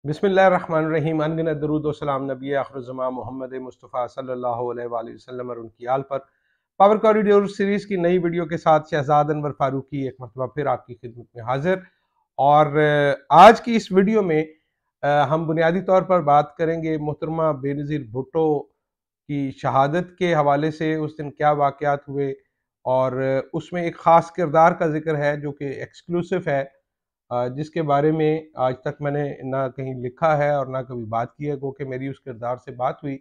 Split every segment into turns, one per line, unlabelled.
बिस्मिल्लाहिर्रहमानिर्रहीम। अनगिनत दरूद व सलाम नबी आखिरुज़्ज़मान मोहम्मद मुस्तफ़ा सल्लल्लाहु अलैहि वसल्लम और उनकी आल पर। पावर कॉरिडोर सीरीज़ की नई वीडियो के साथ शहजाद अनवर फारूकी एक मरतबा फिर आपकी खिदमत में हाजिर। और आज की इस वीडियो में हम बुनियादी तौर पर बात करेंगे मोहतरमा बेनज़ीर भुट्टो की शहादत के हवाले से। उस दिन क्या वाक़यात हुए और उसमें एक ख़ास किरदार का ज़िक्र है जो कि एक्सक्लूसिव है, जिसके बारे में आज तक मैंने ना कहीं लिखा है और ना कभी बात की है। गो कि मेरी उस किरदार से बात हुई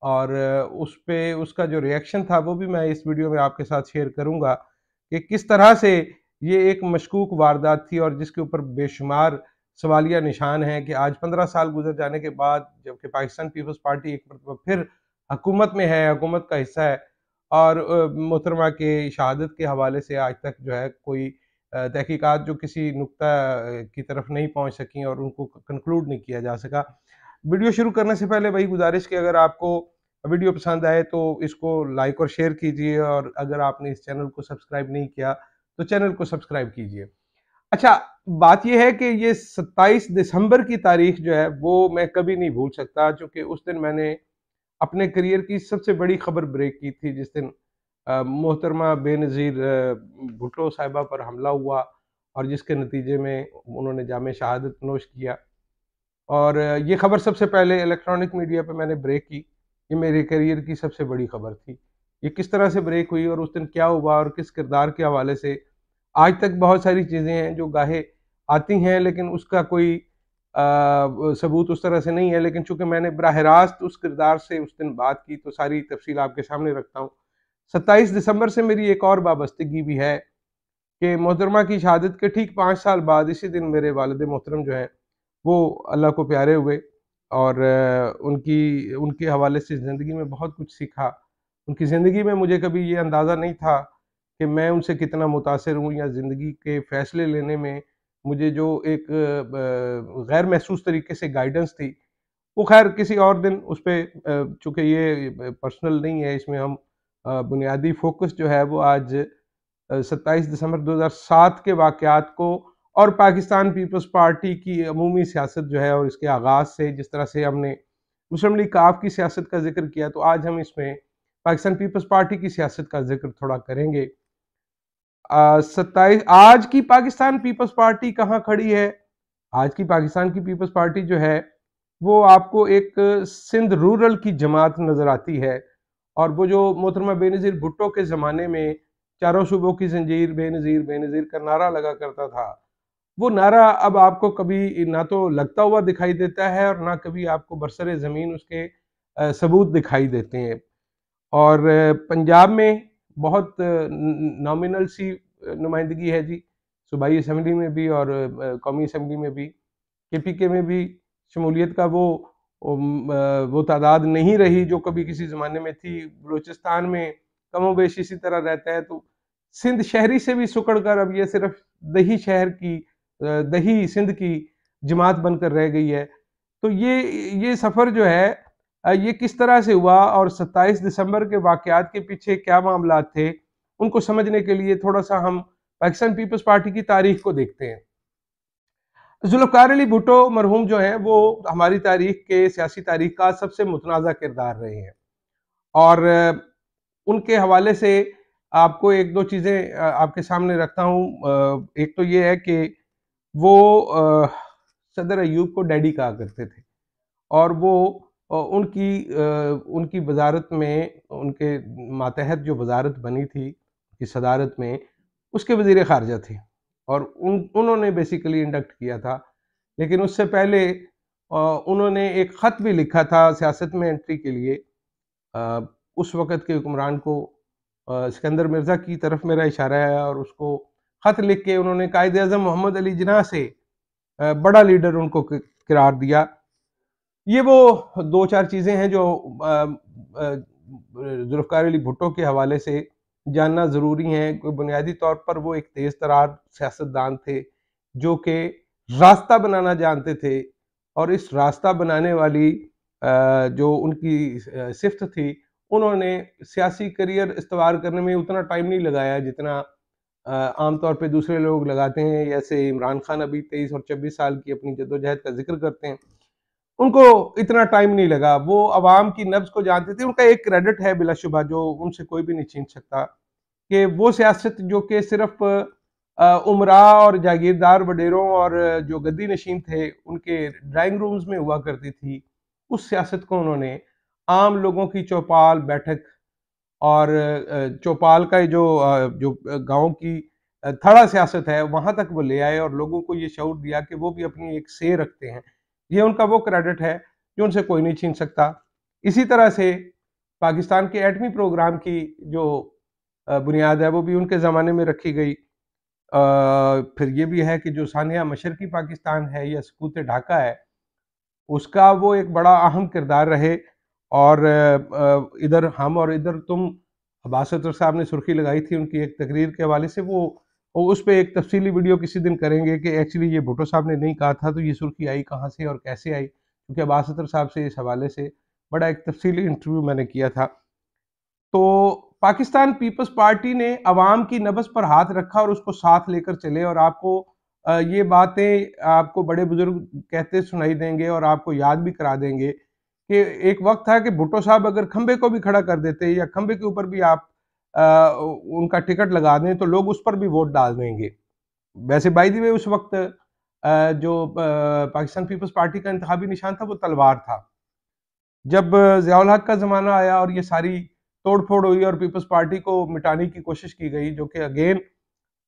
और उस पे उसका जो रिएक्शन था वो भी मैं इस वीडियो में आपके साथ शेयर करूँगा कि किस तरह से ये एक मशकूक वारदात थी और जिसके ऊपर बेशुमार सवालिया निशान हैं कि आज 15 साल गुजर जाने के बाद जबकि पाकिस्तान पीपल्स पार्टी एक मरतबा फिर हुकूमत में है, हुकूमत का हिस्सा है और मोहतरमा के शहादत के हवाले से आज तक जो है कोई तहकीकात जो किसी नुक्ता की तरफ नहीं पहुँच सकी और उनको कंक्लूड नहीं किया जा सका। वीडियो शुरू करने से पहले वही गुज़ारिश कि अगर आपको वीडियो पसंद आए तो इसको लाइक और शेयर कीजिए और अगर आपने इस चैनल को सब्सक्राइब नहीं किया तो चैनल को सब्सक्राइब कीजिए। अच्छा, बात ये है कि ये 27 दिसंबर की तारीख जो है वो मैं कभी नहीं भूल सकता, क्योंकि उस दिन मैंने अपने करियर की सबसे बड़ी खबर ब्रेक की थी जिस दिन मोहतरमा बेनज़ीर भुट्टो साहिबा पर हमला हुआ और जिसके नतीजे में उन्होंने जामे शहादत नोश किया। और ये खबर सबसे पहले इलेक्ट्रॉनिक मीडिया पे मैंने ब्रेक की। ये मेरे करियर की सबसे बड़ी खबर थी। ये किस तरह से ब्रेक हुई और उस दिन क्या हुआ और किस किरदार के हवाले से आज तक बहुत सारी चीज़ें हैं जो गाहे आती हैं, लेकिन उसका कोई सबूत उस तरह से नहीं है। लेकिन चूँकि मैंने बराह रास्त उस किरदार से उस दिन बात की तो सारी तफ़सील आपके सामने रखता हूँ। 27 दिसंबर से मेरी एक और वाबस्तगी भी है कि मोहतरमा की शहादत के ठीक 5 साल बाद इसी दिन मेरे वालिद मोहतरम जो हैं वो अल्लाह को प्यारे हुए और उनकी उनके हवाले से ज़िंदगी में बहुत कुछ सीखा। उनकी ज़िंदगी में मुझे कभी ये अंदाज़ा नहीं था कि मैं उनसे कितना मुतासिर हूँ या ज़िंदगी के फ़ैसले लेने में मुझे जो एक गैर महसूस तरीके से गाइडेंस थी, वो ख़ैर किसी और दिन उस पे चूँकि ये पर्सनल नहीं है, इसमें हम बुनियादी फ़ोकस जो है वो आज 27 दिसंबर 2007 के वाक़यात को और पाकिस्तान पीपल्स पार्टी की अमूमी सियासत जो है और इसके आगाज़ से जिस तरह से हमने मुस्लिम लीग काफ की सियासत का ज़िक्र किया, तो आज हम इसमें पाकिस्तान पीपल्स पार्टी की सियासत का ज़िक्र थोड़ा करेंगे। 27 आज की पाकिस्तान पीपल्स पार्टी कहाँ खड़ी है? आज की पाकिस्तान की पीपल्स पार्टी जो है, वो आपको एक सिंध रूरल की जमात नज़र आती है और वो जो मोहतरमा बेनज़ीर भुट्टो के ज़माने में चारों सूबों की ज़ंजीर बेनज़ीर बेनज़ीर का नारा लगा करता था, वो नारा अब आपको कभी ना तो लगता हुआ दिखाई देता है और ना कभी आपको बरसरे ज़मीन उसके सबूत दिखाई देते हैं। और पंजाब में बहुत नॉमिनल सी नुमाइंदगी है जी, सूबाई असम्बली में भी और कौमी असम्बली में भी। केपीके में भी शमूलियत का वो तादाद नहीं रही जो कभी किसी ज़माने में थी। बलूचिस्तान में कमोबेश इसी तरह रहता है। तो सिंध शहरी से भी सुकड़ कर अब ये सिर्फ दही सिंध की जमात बनकर रह गई है। तो ये सफ़र जो है ये किस तरह से हुआ और 27 दिसंबर के वाक़यात के पीछे क्या मामलात थे, उनको समझने के लिए थोड़ा-सा हम पाकिस्तान पीपल्स पार्टी की तारीख को देखते हैं। ज़ुल्फ़िकार अली भुट्टो मरहूम जो हैं वो हमारी तारीख के सियासी तारीख का सबसे मुतनाज़ा किरदार रहे हैं और उनके हवाले से आपको एक दो चीज़ें आपके सामने रखता हूँ। एक तो ये है कि वो सदर अय्यूब को डैडी कहा करते थे और वो उनकी वज़ारत में उनके मातहत जो वज़ारत बनी थी की सदारत में उसके वज़ीर ख़ारिजा थे और उन्होंने बेसिकली इंडक्ट किया था। लेकिन उससे पहले उन्होंने एक ख़त भी लिखा था सियासत में एंट्री के लिए उस वक़्त के हुक्मरान को। सिकंदर मिर्ज़ा की तरफ मेरा इशारा है और उसको ख़त लिख के उन्होंने कायद-ए-आज़म मोहम्मद अली जिन्ना से बड़ा लीडर उनको करार दिया। ये वो 2-4 चीज़ें हैं जो ज़ुल्फ़िकार अली भुट्टो के हवाले से जानना ज़रूरी हैं। कोई बुनियादी तौर पर वो एक तेज़ तरार सियासतदान थे, जो कि रास्ता बनाना जानते थे और इस रास्ता बनाने वाली जो उनकी सिफ़्त थी, उन्होंने सियासी करियर इस्तवार करने में उतना टाइम नहीं लगाया जितना आमतौर पे दूसरे लोग लगाते हैं, जैसे इमरान खान अभी 23 और 26 साल की अपनी जद्दोजहद का जिक्र करते हैं। उनको इतना टाइम नहीं लगा, वो अवाम की नब्ज़ को जानते थे। उनका एक क्रेडिट है बिलाशुबा जो उनसे कोई भी नहीं छीन सकता, कि वो सियासत जो कि सिर्फ उमरा और जागीरदार वडेरों और जो गद्दी नशीन थे उनके ड्राइंग रूम्स में हुआ करती थी, उस सियासत को उन्होंने आम लोगों की चौपाल बैठक और चौपाल का जो गाँव की थड़ा सियासत है वहाँ तक वो ले आए और लोगों को ये शऊर दिया कि वो भी अपनी एक से रखते हैं। ये उनका वो क्रेडिट है जो उनसे कोई नहीं छीन सकता। इसी तरह से पाकिस्तान के एटमी प्रोग्राम की जो बुनियाद है वो भी उनके ज़माने में रखी गई। फिर ये भी है कि जो सानिया मशरकी पाकिस्तान है या सकूत ढाका है, उसका वो एक बड़ा अहम किरदार रहे। और इधर हम और इधर तुम, अब्बास अतर साहब ने सुर्खी लगाई थी उनकी एक तकरीर के हवाले से। वो उस पे एक तफसीली वीडियो किसी दिन करेंगे कि एक्चुअली ये भुट्टो साहब ने नहीं कहा था, तो ये सुर्खी आई कहाँ से और कैसे आई, क्योंकि अब्बास अतर साहब से इस हवाले से बड़ा एक तफसीली इंटरव्यू मैंने किया था। तो पाकिस्तान पीपल्स पार्टी ने अवाम की नब्ज़ पर हाथ रखा और उसको साथ लेकर चले। और आपको ये बातें आपको बड़े बुजुर्ग कहते सुनाई देंगे और आपको याद भी करा देंगे कि एक वक्त था कि भुट्टो साहब अगर खंबे को भी खड़ा कर देते या खंबे के ऊपर भी आप उनका टिकट लगा दें तो लोग उस पर भी वोट डाल देंगे। वैसे बाय द वे उस वक्त जो पाकिस्तान पीपल्स पार्टी का इंतखाबी निशान था वो तलवार था। जब ज़ियाउल हक का ज़माना आया और ये सारी तोड़-फोड़ हुई और पीपल्स पार्टी को मिटाने की कोशिश की गई, जो कि अगेन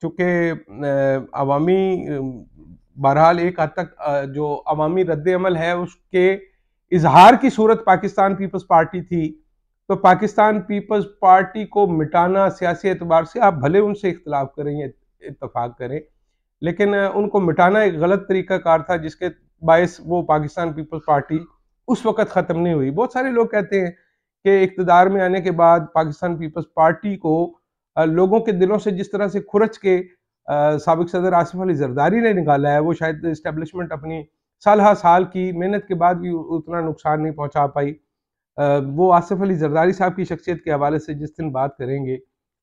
चूँकि अवामी बहरहाल एक हद तक जो अवामी रद्द-ए-अमल है उसके इज़हार की सूरत पाकिस्तान पीपल्स पार्टी थी। तो पाकिस्तान पीपल्स पार्टी को मिटाना सियासी एतबार से, आप भले उनसे इख्तिलाफ करें या इत्तेफाक करें, लेकिन उनको मिटाना एक गलत तरीक़ाकार था जिसके बायस वो पाकिस्तान पीपल्स पार्टी उस वक़्त ख़त्म नहीं हुई। बहुत सारे लोग कहते हैं कि इक़्तिदार में आने के बाद पाकिस्तान पीपल्स पार्टी को लोगों के दिलों से जिस तरह से खुरच के साबिक़ सदर आसिफ़ अली ज़रदारी ने निकाला है, वो शायद एस्टेब्लिशमेंट अपनी साल की मेहनत के बाद भी उतना नुकसान नहीं पहुँचा पाई। वो आसिफ़ अली ज़रदारी साहब की शख्सियत के हवाले से जिस दिन बात करेंगे,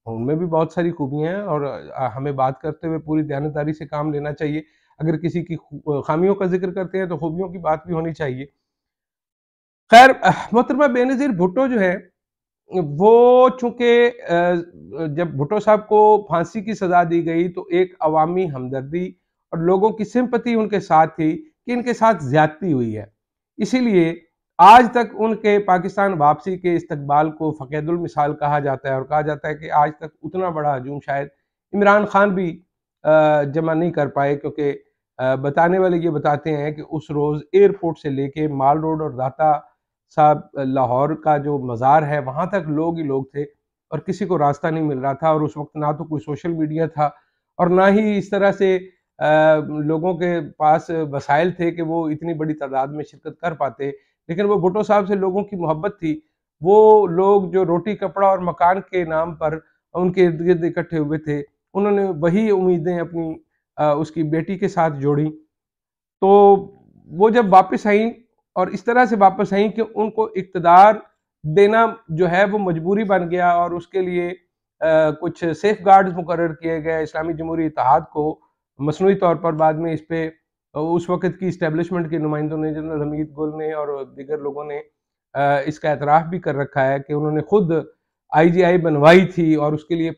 उनमें भी बहुत सारी खूबियाँ हैं और हमें बात करते हुए पूरी दयानतदारी से काम लेना चाहिए। अगर किसी की ख़ामियों का ज़िक्र करते हैं तो खूबियों की बात भी होनी चाहिए। खैर मोहतरमा बेनज़ीर भुट्टो जो है वो चूँकि जब भुट्टो साहब को फांसी की सज़ा दी गई तो एक अवामी हमदर्दी और लोगों की सिंपैथी उनके साथ थी कि इनके साथ ज़्यादती हुई है। इसीलिए आज तक उनके पाकिस्तान वापसी के इस्तकबाल को फ़क़ीदुल मिसाल कहा जाता है और कहा जाता है कि आज तक उतना बड़ा हजूम शायद इमरान खान भी जमा नहीं कर पाए, क्योंकि बताने वाले ये बताते हैं कि उस रोज़ एयरपोर्ट से लेके माल रोड और दाता साहब लाहौर का जो मज़ार है वहाँ तक लोग ही लोग थे और किसी को रास्ता नहीं मिल रहा था। और उस वक्त ना तो कोई सोशल मीडिया था और ना ही इस तरह से लोगों के पास वसाइल थे कि वो इतनी बड़ी तादाद में शिरकत कर पाते। लेकिन वो भुट्टो साहब से लोगों की मोहब्बत थी। वो लोग जो रोटी कपड़ा और मकान के नाम पर उनके इर्द गिर्द इकट्ठे हुए थे, उन्होंने वही उम्मीदें अपनी उसकी बेटी के साथ जोड़ी। तो वो जब वापस आई और इस तरह से वापस आई कि उनको इक़्तिदार देना जो है वो मजबूरी बन गया और उसके लिए कुछ सेफ गार्ड्स मुकर्रर किए गए। इस्लामी जमहूरी इत्तेहाद को मसनूई तौर पर बाद में इस पे उस वक़्त की इस्टेब्लिशमेंट के नुमाइंदों ने, जनरल हमीद गुल ने और दीगर लोगों ने इसका एतराफ़ भी कर रखा है कि उन्होंने खुद आईजीआई बनवाई थी और उसके लिए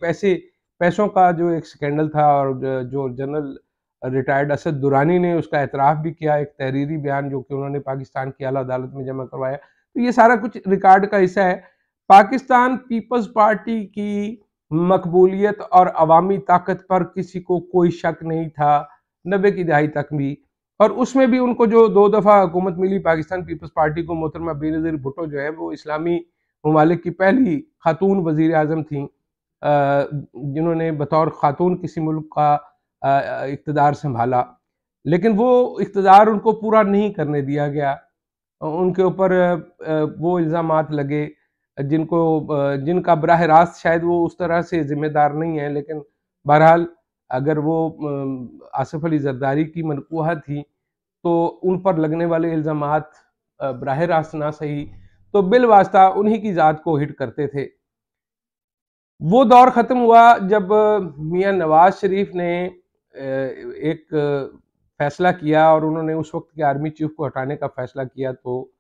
पैसों का जो एक स्कैंडल था और जो जनरल रिटायर्ड असद दुरानी ने उसका एतराफ़ भी किया, एक तहरीरी बयान जो कि उन्होंने पाकिस्तान की आला अदालत में जमा करवाया। तो ये सारा कुछ रिकॉर्ड का हिस्सा है। पाकिस्तान पीपल्स पार्टी की मकबूलियत और अवामी ताकत पर किसी को कोई शक नहीं था 90 की दहाई तक भी। और उसमें भी उनको जो 2 दफ़ा हुकूमत मिली पाकिस्तान पीपल्स पार्टी को, मोहतरमा बेनज़ीर भुट्टो जो है वो इस्लामी ममालिक की पहली खातून वज़ीर आज़म थीं जिन्होंने बतौर खातून किसी मुल्क का इक़्तिदार संभाला। लेकिन वो इक़्तिदार उनको पूरा नहीं करने दिया गया। उनके ऊपर वो इल्ज़ामात लगे जिनका बराह रास्त शायद वो उस तरह से ज़िम्मेदार नहीं है, लेकिन बहरहाल अगर वो आसिफ़ अली ज़रदारी की मनकूहा थी तो उन पर लगने वाले इल्ज़ामात बराह रास्त ना सही तो बिलवास्ता उन्हीं की ज़ात को हिट करते थे। वो दौर ख़त्म हुआ जब मियाँ नवाज शरीफ ने एक फैसला किया और उन्होंने उस वक्त के आर्मी चीफ को हटाने का फैसला किया, तो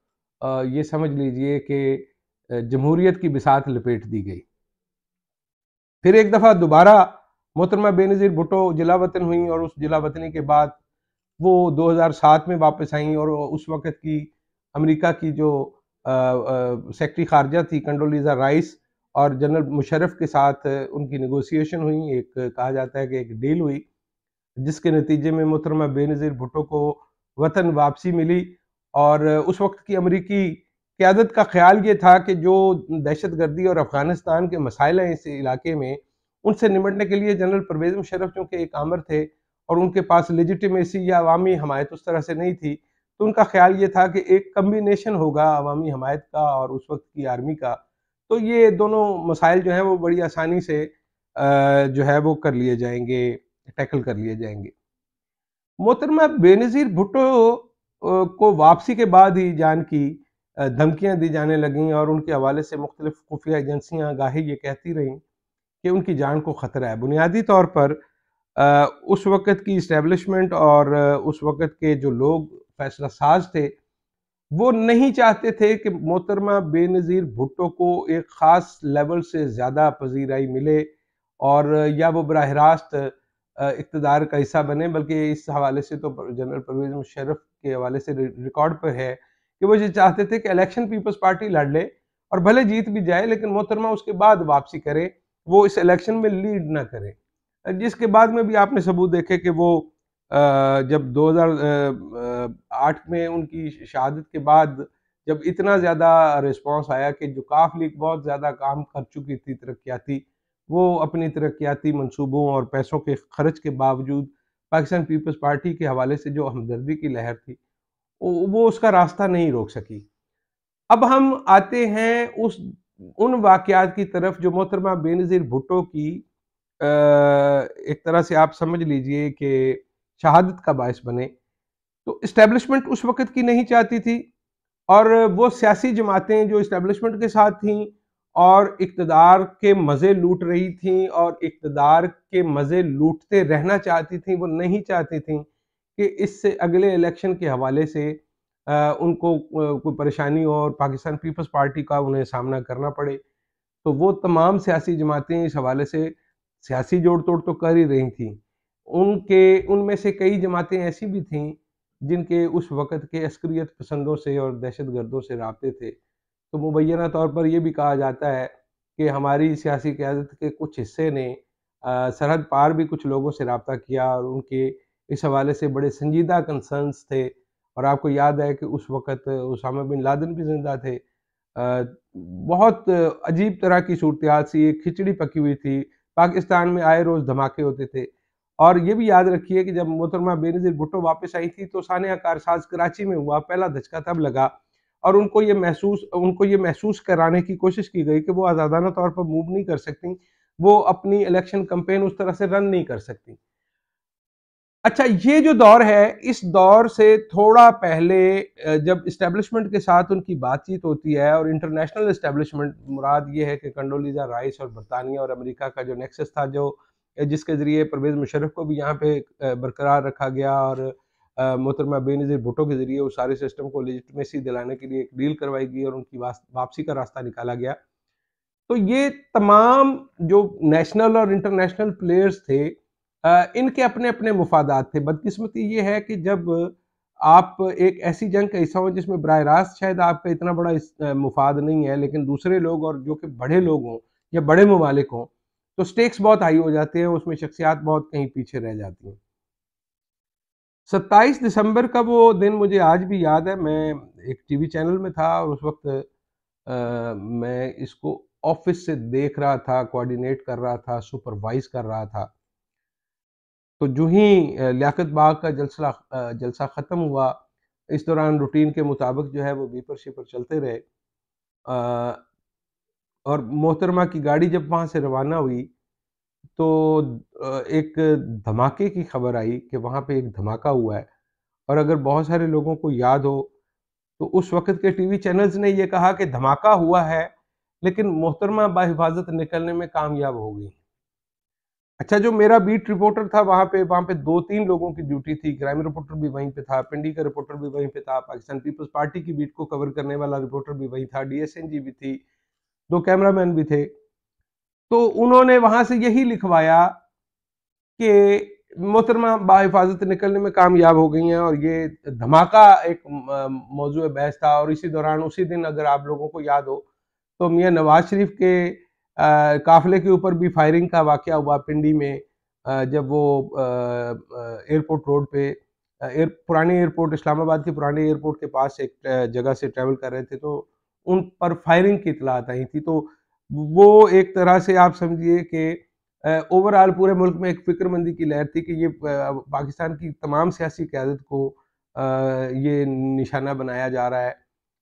ये समझ लीजिए कि जमहूरियत की बिसात लपेट दी गई। फिर एक दफ़ा दोबारा मोहतरमा बेनज़ीर भुट्टो जिला वतन हुई और उस जिला वतनी के बाद वो 2007 में वापस आई और उस वक़्त की अमेरिका की जो सेक्रेटरी ख़ारजा थी कंडोलीज़ा राइस और जनरल मुशर्रफ के साथ उनकी नेगोशिएशन हुई। एक कहा जाता है कि एक डील हुई, जिसके नतीजे में मोहतरमा बेनज़ीर भुट्टो को वतन वापसी मिली। और उस वक़्त की अमरीकी क़यादत का ख़्याल ये था कि जो दहशतगर्दी और अफ़गानिस्तान के मसाइल हैं इस इलाके में, उनसे निपटने के लिए जनरल परवेज़ मुशर्रफ चूँकि एक आमर थे और उनके पास लेजिटिमेसी या अवामी हमायत उस तरह से नहीं थी, तो उनका ख़्याल ये था कि एक कम्बिनेशन होगा अवामी हमायत का और उस वक़्त की आर्मी का, तो ये दोनों मसाइल जो हैं वो बड़ी आसानी से जो है वो कर लिए जाएँगे, टैकल कर लिए जाएँगे। मोहतरमा बेनज़ीर भुट्टो को वापसी के बाद ही जान की धमकियाँ दी जाने लगीं और उनके हवाले से मुख्तलिफ़ खुफिया एजेंसियाँ गाहे ये कहती रहीं कि उनकी जान को ख़तरा है। बुनियादी तौर पर उस वक़्त की इस्टेब्लिशमेंट और उस वक़्त के जो लोग फ़ैसला साज़ थे, वो नहीं चाहते थे कि मोहतरमा बेनज़ीर भुट्टो को एक ख़ास लेवल से ज़्यादा पज़ीराई मिले और या वो बराह रास्त इक़्तिदार का हिस्सा बने, बल्कि इस हवाले से तो जनरल परवेज़ मुशर्रफ के हवाले से रिकॉर्ड पर है कि वो ये चाहते थे कि इलेक्शन पीपल्स पार्टी लड़ ले और भले जीत भी जाए, लेकिन मोहतरमा उसके बाद वापसी करे, वो इस इलेक्शन में लीड ना करे। जिसके बाद में भी आपने सबूत देखे कि वो जब 2008 में उनकी शहादत के बाद जब इतना ज़्यादा रिस्पॉन्स आया कि जो काफ लीग बहुत ज़्यादा काम कर चुकी थी तरक्याती, वो अपनी तरक्याती मंसूबों और पैसों के खर्च के बावजूद पाकिस्तान पीपल्स पार्टी के हवाले से जो हमदर्दी की लहर थी, वो उसका रास्ता नहीं रोक सकी। अब हम आते हैं उन वाक़यात की तरफ जो मोहतरमा बेनज़ीर भुट्टो की एक तरह से आप समझ लीजिए कि शहादत का बायस बने। तो इस्टेब्लिशमेंट उस वक़्त की नहीं चाहती थी और वो सियासी जमातें जो इस्टेब्लिशमेंट के साथ थीं और इक़्तिदार के मज़े लूट रही थीं और इक़्तिदार के मज़े लूटते रहना चाहती थीं, वो नहीं चाहती थीं कि इससे अगले इलेक्शन के हवाले से उनको कोई परेशानी हो और पाकिस्तान पीपल्स पार्टी का उन्हें सामना करना पड़े। तो वो तमाम सियासी जमातें इस हवाले से सियासी जोड़-तोड़ तो कर ही रही थीं। उनमें से कई जमातें ऐसी भी थीं, जिनके उस वक़्त के अस्करियत पसंदों से और दहशतगर्दों से राब्ते थे। तो मुबैना तौर पर ये भी कहा जाता है कि हमारी सियासी क़यादत के कुछ हिस्से ने सरहद पार भी कुछ लोगों से राब्ता किया और उनके इस हवाले से बड़े संजीदा कंसर्न्स थे। और आपको याद है कि उस वक़्त उसामा बिन लादेन भी ज़िंदा थे। बहुत अजीब तरह की सूरत-ए-हाल सी, एक खिचड़ी पकी हुई थी। पाकिस्तान में आए रोज़ धमाके होते थे। और ये भी याद रखिए कि जब मोहतरमा बेनज़ीर भुट्टो वापस आई थी, तो सानिया कारसाज़ कराची में हुआ, पहला धचका तब लगा और उनको ये महसूस कराने की कोशिश की गई कि वो आज़ादाना तौर पर मूव नहीं कर सकतीं, वो अपनी इलेक्शन कैंपेन उस तरह से रन नहीं कर सकतीं। अच्छा, ये जो दौर है, इस दौर से थोड़ा पहले जब एस्टेब्लिशमेंट के साथ उनकी बातचीत होती है और इंटरनेशनल एस्टेब्लिशमेंट मुराद ये है कि कंडोलीज़ा राइस और बरतानिया और अमेरिका का जो नेक्सस था, जो जिसके ज़रिए परवेज़ मुशर्रफ को भी यहाँ पे बरकरार रखा गया और मोहतरमा बेनज़ीर भुट्टो के ज़रिए उस सारे सिस्टम को लेजिटिमेसी दिलाने के लिए एक डील करवाई गई और उनकी वापसी का रास्ता निकाला गया। तो ये तमाम जो नेशनल और इंटरनेशनल प्लेयर्स थे, इनके अपने-अपने मुफादात थे। बदकिस्मती ये है कि जब आप एक ऐसी जंग का हिस्सा हो जिसमें बराह रास्त शायद आपका इतना बड़ा मुफाद नहीं है, लेकिन दूसरे लोग और जो कि बड़े लोग हों या बड़े ममालिक हों, तो स्टेक्स बहुत हाई हो जाते हैं, उसमें शख्सियात बहुत कहीं पीछे रह जाती हैं। 27 दिसंबर का वो दिन मुझे आज भी याद है। मैं एक टीवी चैनल में था और उस वक़्त मैं इसको ऑफ़िस से देख रहा था, कोऑर्डिनेट कर रहा था, सुपरवाइज़ कर रहा था। तो जो ही लियाकत बाग का जलसा ख़त्म हुआ, इस दौरान रूटीन के मुताबिक जो है वो बीपर-शीपर चलते रहे। और मोहतरमा की गाड़ी जब वहाँ से रवाना हुई, तो एक धमाके की खबर आई कि वहाँ पे एक धमाका हुआ है। और अगर बहुत सारे लोगों को याद हो, तो उस वक़्त के टीवी चैनल्स ने ये कहा कि धमाका हुआ है, लेकिन मोहतरमा बाहिफाजत निकलने में कामयाब हो गई। अच्छा, जो मेरा बीट रिपोर्टर था वहाँ पे 2-3 लोगों की ड्यूटी थी। क्राइम रिपोर्टर भी वहीं पे था, पिंडी का रिपोर्टर भी वहीं पे था, पाकिस्तान पीपल्स पार्टी की बीट को कवर करने वाला रिपोर्टर भी वहीं था, डीएसएनजी भी थी, 2 कैमरामैन भी थे। तो उन्होंने वहाँ से यही लिखवाया कि मोहतरमा बाहिफाजत निकलने में कामयाब हो गई हैं, और ये धमाका एक मौजूद बहस था। और इसी दौरान उसी दिन, अगर आप लोगों को याद हो, तो मियां नवाज शरीफ के काफिले के ऊपर भी फायरिंग का वाकया हुआ पिंडी में, जब वो एयरपोर्ट रोड पे पुराने एयरपोर्ट, इस्लामाबाद के पुराने एयरपोर्ट के पास एक जगह से ट्रेवल कर रहे थे, तो उन पर फायरिंग की इतलात आई थी। तो वो एक तरह से आप समझिए कि ओवरऑल पूरे मुल्क में एक फिक्रमंदी की लहर थी कि ये पाकिस्तान की तमाम सियासी क़यादत को ये निशाना बनाया जा रहा है।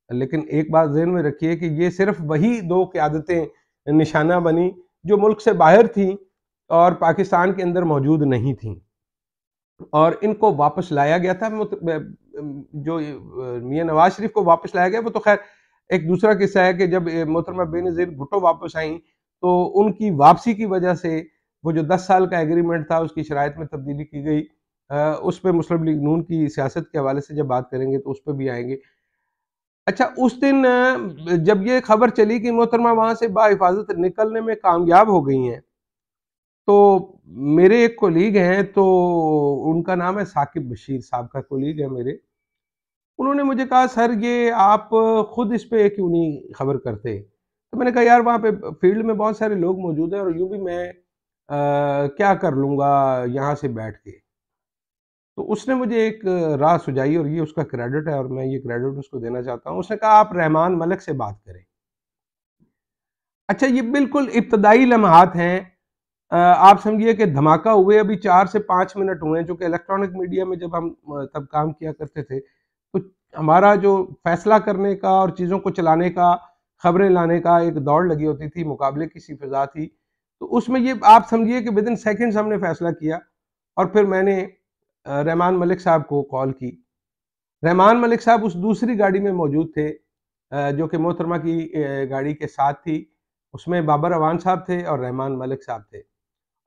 लेकिन एक बात ज़हन में रखिए कि ये सिर्फ वही 2 क़यादतें निशाना बनी जो मुल्क से बाहर थीं और पाकिस्तान के अंदर मौजूद नहीं थीं, और इनको वापस लाया गया था। जो मियां नवाज शरीफ को वापस लाया गया, वो तो खैर एक दूसरा किस्सा है कि जब मोहतरमा बेनज़ीर भुट्टो वापस आई, तो उनकी वापसी की वजह से वो जो 10 साल का एग्रीमेंट था, उसकी शराइत में तब्दीली की गई। उस पे मुस्लिम लीग नून की सियासत के हवाले से जब बात करेंगे तो उस पे भी आएंगे। अच्छा, उस दिन जब ये खबर चली कि मोहतरमा वहां से बाहिफाजत निकलने में कामयाब हो गई हैं, तो मेरे एक कोलीग हैं, तो उनका नाम है साकिब बशीर साहब, का कोलीग है मेरे। उन्होंने मुझे कहा, सर ये आप खुद इस पे क्यों नहीं खबर करते? तो मैंने कहा, यार वहाँ पे फील्ड में बहुत सारे लोग मौजूद हैं, और यूँ भी मैं क्या कर लूँगा यहाँ से बैठ के। तो उसने मुझे एक राह सुझाई, और ये उसका क्रेडिट है, और मैं ये क्रेडिट उसको देना चाहता हूँ। उसने कहा, आप रहमान मलिक से बात करें। अच्छा, ये बिल्कुल इब्तदाई लम्हात हैं। आप समझिए कि धमाका हुए अभी 4 से 5 मिनट हुए हैं, चूँकि इलेक्ट्रॉनिक मीडिया में जब हम तब काम किया करते थे, तो हमारा जो फैसला करने का और चीज़ों को चलाने का, खबरें लाने का एक दौड़ लगी होती थी, मुकाबले की सी फिज़ा थी। तो उसमें ये आप समझिए कि विदिन सेकंड्स हमने फैसला किया, और फिर मैंने रहमान मलिक साहब को कॉल की। रहमान मलिक साहब उस दूसरी गाड़ी में मौजूद थे, जो कि मोहतरमा की गाड़ी के साथ थी। उसमें बाबर अवान साहब थे और रहमान मलिक साहब थे,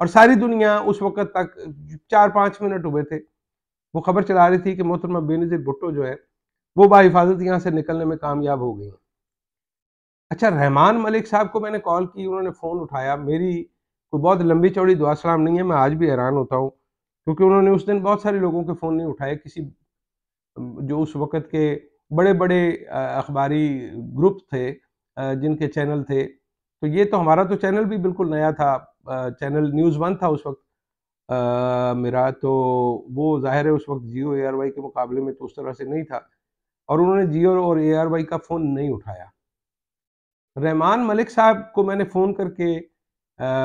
और सारी दुनिया उस वक़्त तक 4-5 मिनट हुए थे, वो खबर चला रही थी कि मोहतरमा बेनज़ीर भुट्टो जो है, वो बाहिफाज़त यहाँ से निकलने में कामयाब हो गई हैं। अच्छा, रहमान मलिक साहब को मैंने कॉल की, उन्होंने फ़ोन उठाया। मेरी कोई बहुत लंबी-चौड़ी दुआ सलाम नहीं है, मैं आज भी हैरान होता हूँ, क्योंकि उन्होंने उस दिन बहुत सारे लोगों के फ़ोन नहीं उठाए। किसी जो उस वक़्त के बड़े-बड़े अखबारी ग्रुप थे, जिनके चैनल थे, तो ये तो हमारा तो चैनल भी बिल्कुल नया था। चैनल न्यूज़ वन था उस वक़्त मेरा, तो वो ज़ाहिर है उस वक़्त जियो एयरवाई के मुकाबले में तो उस तरह से नहीं था, और उन्होंने जियो और एयरवाई का फ़ोन नहीं उठाया। रहमान मलिक साहब को मैंने फ़ोन करके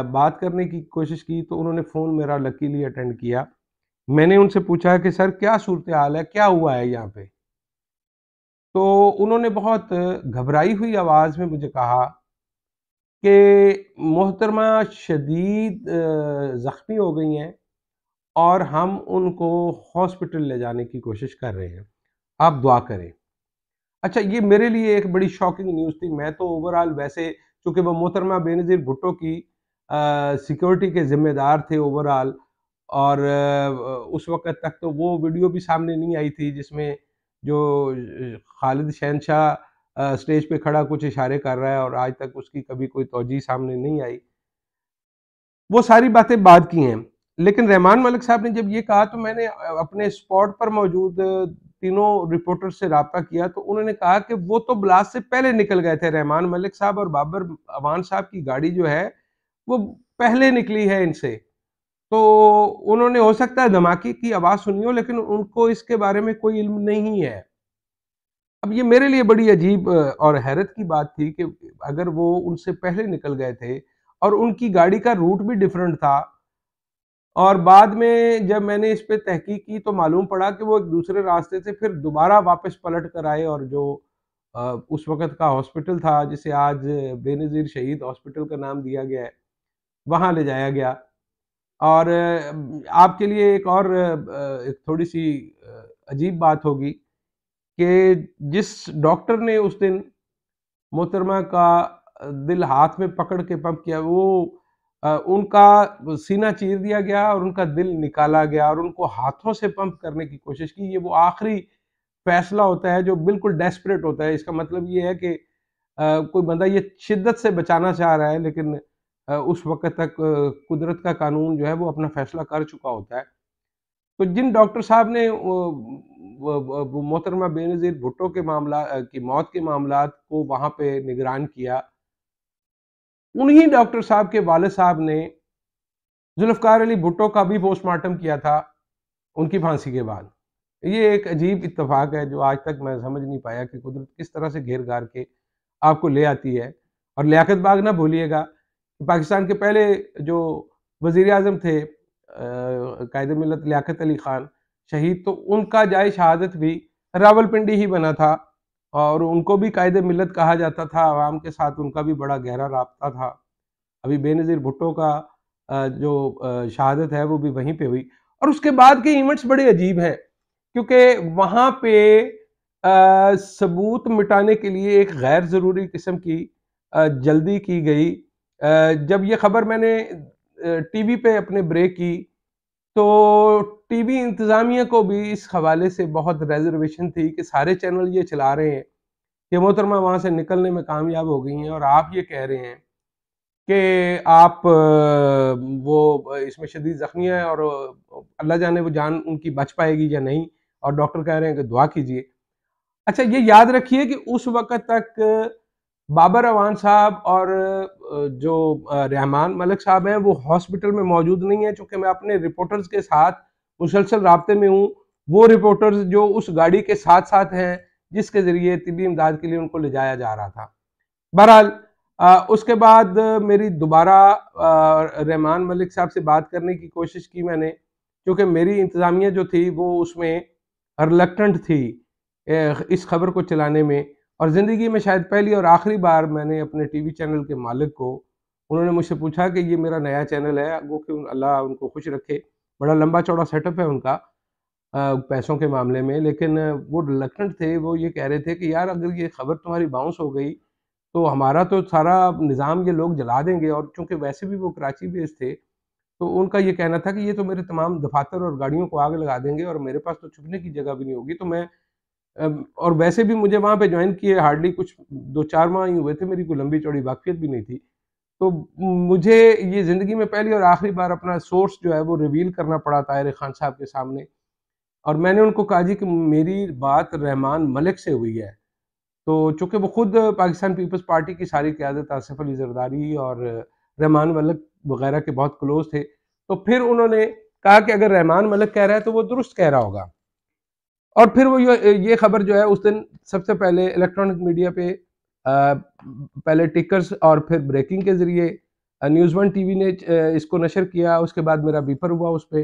बात करने की कोशिश की, तो उन्होंने फ़ोन मेरा लकीली अटेंड किया। मैंने उनसे पूछा कि सर क्या सूरत-ए-हाल है? क्या हुआ है यहाँ पे? तो उन्होंने बहुत घबराई हुई आवाज़ में मुझे कहा कि मोहतरमा शदीद ज़ख्मी हो गई हैं, और हम उनको हॉस्पिटल ले जाने की कोशिश कर रहे हैं। आप दुआ करें। अच्छा, ये मेरे लिए एक बड़ी शॉकिंग न्यूज़ थी। मैं तो ओवरऑल वैसे, चूँकि वो मोहतरमा बेनज़ीर भुट्टो की सिक्योरिटी के ज़िम्मेदार थे ओवरऑल, और उस वक़्त तक तो वो वीडियो भी सामने नहीं आई थी जिसमें जो खालिद शहनशाह स्टेज पे खड़ा कुछ इशारे कर रहा है, और आज तक उसकी कभी कोई तौजीह सामने नहीं आई। वो सारी बातें बाद की हैं। लेकिन रहमान मलिक साहब ने जब ये कहा, तो मैंने अपने स्पॉट पर मौजूद तीनों रिपोर्टर से राब्ता किया, तो उन्होंने कहा कि वो तो ब्लास्ट से पहले निकल गए थे। रहमान मलिक साहब और बाबर अवान साहब की गाड़ी जो है, वो पहले निकली है इनसे। तो उन्होंने हो सकता है धमाके की आवाज़ सुनी हो, लेकिन उनको इसके बारे में कोई इल्म नहीं है। अब ये मेरे लिए बड़ी अजीब और हैरत की बात थी कि अगर वो उनसे पहले निकल गए थे, और उनकी गाड़ी का रूट भी डिफरेंट था, और बाद में जब मैंने इस पे तहकीक की, तो मालूम पड़ा कि वो एक दूसरे रास्ते से फिर दोबारा वापस पलट कर आए, और जो उस वक़्त का हॉस्पिटल था, जिसे आज बेनज़ीर शहीद हॉस्पिटल का नाम दिया गया है, वहाँ ले जाया गया। और आपके लिए एक और एक थोड़ी-सी अजीब बात होगी कि जिस डॉक्टर ने उस दिन मोहतरमा का दिल हाथ में पकड़ के पंप किया, वो उनका सीना चीर दिया गया और उनका दिल निकाला गया और उनको हाथों से पंप करने की कोशिश की। ये वो आखिरी फैसला होता है जो बिल्कुल डेस्परेट होता है। इसका मतलब ये है कि कोई बंदा ये शिद्दत से बचाना चाह रहा है, लेकिन उस वक़्त तक कुदरत का कानून जो है वो अपना फैसला कर चुका होता है। तो जिन डॉक्टर साहब ने वो मोहतरमा बेनज़ीर भुट्टो के की मौत के मामलात को वहाँ पे निगरान किया, उन्हीं डॉक्टर साहब के वालिद साहब ने ज़ुल्फ़िकार अली भुट्टो का भी पोस्टमार्टम किया था उनकी फांसी के बाद। ये एक अजीब इत्तेफ़ाक है जो आज तक मैं समझ नहीं पाया कि कुदरत किस तरह से घेर-घार के आपको ले आती है। और लियाकत बाग ना भूलिएगा, पाकिस्तान के पहले जो वज़ीर-ए-आज़म थे कायद-ए-मिल्लत लियाकत अली ख़ान शहीद, तो उनका जाए शहादत भी रावलपिंडी ही बना था और उनको भी कायद-ए-मिल्लत कहा जाता था। अवाम के साथ उनका भी बड़ा गहरा राब्ता था। अभी बेनज़ीर भुट्टो का जो शहादत है वो भी वहीं पे हुई। और उसके बाद के इवेंट्स बड़े अजीब हैं, क्योंकि वहाँ पे सबूत मिटाने के लिए एक गैर ज़रूरी किस्म की जल्दी की गई। जब ये खबर मैंने टीवी पे अपने ब्रेक की, तो टीवी इंतज़ामिया को भी इस हवाले से बहुत रिज़र्वेशन थी कि सारे चैनल ये चला रहे हैं कि मोहतरमा वहाँ से निकलने में कामयाब हो गई हैं और आप ये कह रहे हैं कि आप वो इसमें शदीद ज़ख्मी है और अल्लाह जाने वो जान उनकी बच पाएगी या नहीं, और डॉक्टर कह रहे हैं कि दुआ कीजिए। अच्छा, ये याद रखिए कि उस वक़्त तक बाबर अवान साहब और जो रहमान मलिक साहब हैं वो हॉस्पिटल में मौजूद नहीं है, चूँकि मैं अपने रिपोर्टर्स के साथ मुसलसल राब्ते में हूँ। वो रिपोर्टर्स जो उस गाड़ी के साथ-साथ हैं, जिसके ज़रिए तिब्बी इमदाद के लिए उनको ले जाया जा रहा था। बहरहाल उसके बाद मेरी दोबारा रहमान मलिक साहब से बात करने की कोशिश की मैंने, क्योंकि मेरी इंतज़ामिया जो थी वो उसमें रिलक्टेंट थी इस खबर को चलाने में। और ज़िंदगी में शायद पहली और आखिरी बार मैंने अपने टीवी चैनल के मालिक को, उन्होंने मुझसे पूछा कि ये मेरा नया चैनल है, वो कि अल्लाह उनको खुश रखे, बड़ा लंबा चौड़ा सेटअप है उनका पैसों के मामले में, लेकिन वो रिलक्टेंट थे। वो ये कह रहे थे कि यार अगर ये खबर तुम्हारी बाउंस हो गई तो हमारा तो सारा निज़ाम ये लोग जला देंगे, और चूँकि वैसे भी वो कराची बेस्ड थे, तो उनका ये कहना था कि ये तो मेरे तमाम दफ़ातर और गाड़ियों को आग लगा देंगे और मेरे पास तो छुपने की जगह भी नहीं होगी। तो मैं और वैसे भी मुझे वहाँ पे जॉइन किए हार्डली कुछ 2-4 माह ही हुए थे, मेरी कोई लंबी चौड़ी वाक़फ़ियत भी नहीं थी। तो मुझे ये ज़िंदगी में पहली और आखिरी बार अपना सोर्स जो है वो रिवील करना पड़ा ताहिर खान साहब के सामने, और मैंने उनको कहा जी कि मेरी बात रहमान मलिक से हुई है। तो चूँकि वो खुद पाकिस्तान पीपल्स पार्टी की सारी क़यादत आसिफ़ अली ज़रदारी और रहमान मलिक वग़ैरह के बहुत क्लोज़ थे। तो फिर उन्होंने कहा कि अगर रहमान मलिक कह रहा है तो वो दुरुस्त कह रहा होगा। और फिर वो ये खबर जो है उस दिन सबसे पहले इलेक्ट्रॉनिक मीडिया पे पहले टिकर्स और फिर ब्रेकिंग के ज़रिए न्यूज़ वन टीवी ने इसको नशर किया। उसके बाद मेरा बीपर हुआ उस पे,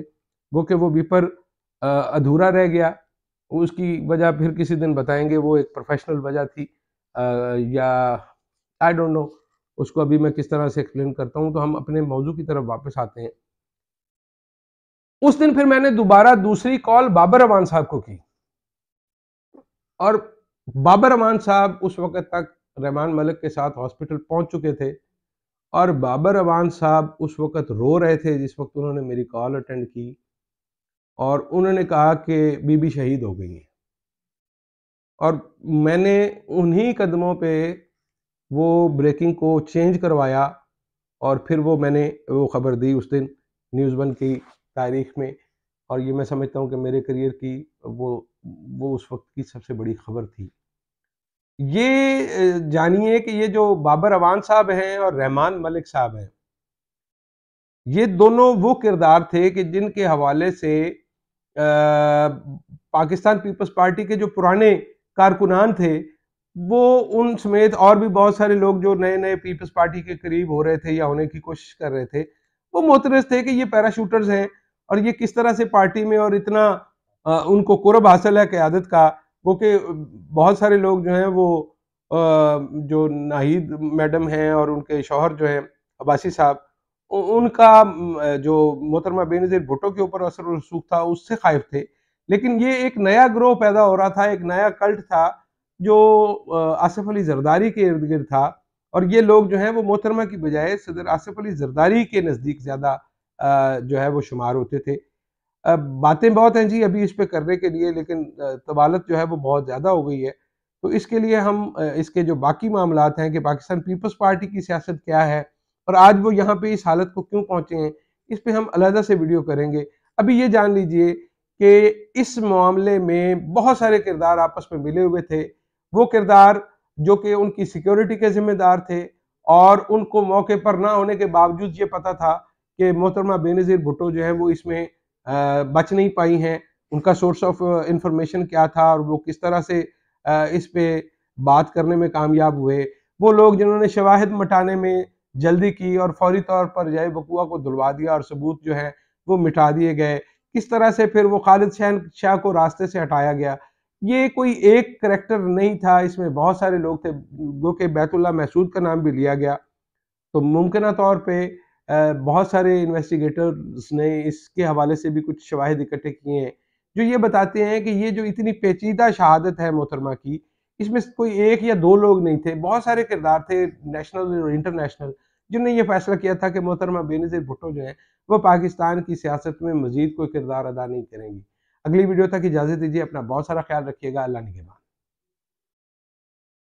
वो कि वो बीपर अधूरा रह गया। उसकी वजह फिर किसी दिन बताएँगे, वो एक प्रोफ़ेशनल वजह थी या आई डोंट नो, उसको अभी मैं किस तरह से एक्सप्लेन करता हूँ। तो हम अपने मौज़ू की तरफ वापस आते हैं। उस दिन फिर मैंने दोबारा दूसरी कॉल बाबर अमान साहब को की, और बाबर अमान साहब उस वक़्त तक रहमान मलिक के साथ हॉस्पिटल पहुँच चुके थे, और बाबर अमान साहब उस वक़्त रो रहे थे जिस वक़्त उन्होंने मेरी कॉल अटेंड की, और उन्होंने कहा कि बीबी शहीद हो गई है। और मैंने उन्हीं कदमों पे वो ब्रेकिंग को चेंज करवाया, और फिर मैंने वो खबर दी उस दिन न्यूज़ वन की तारीख में। और ये मैं समझता हूँ कि मेरे करियर की वो उस वक़्त की सबसे बड़ी खबर थी। ये जानिए कि ये जो बाबर अवान साहब हैं और रहमान मलिक साहब हैं, ये दोनों वो किरदार थे कि जिनके हवाले से पाकिस्तान पीपल्स पार्टी के जो पुराने कारकुनान थे, वो उन समेत और भी बहुत सारे लोग जो नए-नए पीपल्स पार्टी के करीब हो रहे थे या होने की कोशिश कर रहे थे, वो मोतरज़ थे कि ये पैराशूटर्स हैं और ये किस तरह से पार्टी में, और इतना उनको कुर्ब हासिल है क़यादत का, वो कि बहुत सारे लोग जो हैं वो जो नाहिद मैडम हैं और उनके शौहर जो हैं अब्बासी साहब, उनका जो मोहतरमा बेनज़ीर भुट्टो के ऊपर असर और रसूख था उससे ख़ाइफ़ थे। लेकिन ये एक नया ग्रोह पैदा हो रहा था, एक नया कल्ट था जो आसिफ़ अली ज़रदारी के इर्द-गिर्द था, और ये लोग जो हैं वो मोहतरमा की बजाय सदर आसिफ अली जरदारी के नज़दीक ज़्यादा जो है वो शुमार होते थे। बातें बहुत हैं जी अभी इस पे करने के लिए, लेकिन तवालत जो है वो बहुत ज़्यादा हो गई है। तो इसके लिए हम इसके जो बाकी मामलात हैं कि पाकिस्तान पीपल्स पार्टी की सियासत क्या है और आज वो यहाँ पे इस हालत को क्यों पहुँचे हैं, इस पे हम अलहदा से वीडियो करेंगे। अभी ये जान लीजिए कि इस मामले में बहुत सारे किरदार आपस में मिले हुए थे। वो किरदार जो कि उनकी सिक्योरिटी के ज़िम्मेदार थे और उनको मौके पर ना होने के बावजूद ये पता था कि मोहतरमा बेनज़ीर भुट्टो जो है वो इसमें बच नहीं पाई हैं। उनका सोर्स ऑफ इंफॉर्मेशन क्या था और वो किस तरह से इस पे बात करने में कामयाब हुए। वो लोग जिन्होंने शवाहिद मटाने में जल्दी की और फौरी तौर पर जय बकुआ को धुलवा दिया और सबूत जो है वो मिटा दिए गए। किस तरह से फिर वो खालिद शाह को रास्ते से हटाया गया। ये कोई एक करैक्टर नहीं था, इसमें बहुत सारे लोग थे, जो कि बैतुल्लाह महसूद का नाम भी लिया गया। तो मुमकिना तौर पे बहुत सारे इन्वेस्टिगेटर्स ने इसके हवाले से भी कुछ शवाहिद इकट्ठे किए हैं, जो ये बताते हैं कि ये जो इतनी पेचीदा शहादत है मोहतरमा की, इसमें कोई एक या दो लोग नहीं थे, बहुत सारे किरदार थे नेशनल और इंटरनेशनल, जिन्होंने ये फैसला किया था कि मोहतरमा बेनज़ीर भुट्टो जो है वो पाकिस्तान की सियासत में मजीद कोई किरदार अदा नहीं करेंगी। अगली वीडियो तक इजाज़त दीजिए, अपना बहुत सारा ख्याल रखिएगा। अल्लाह निगहबान।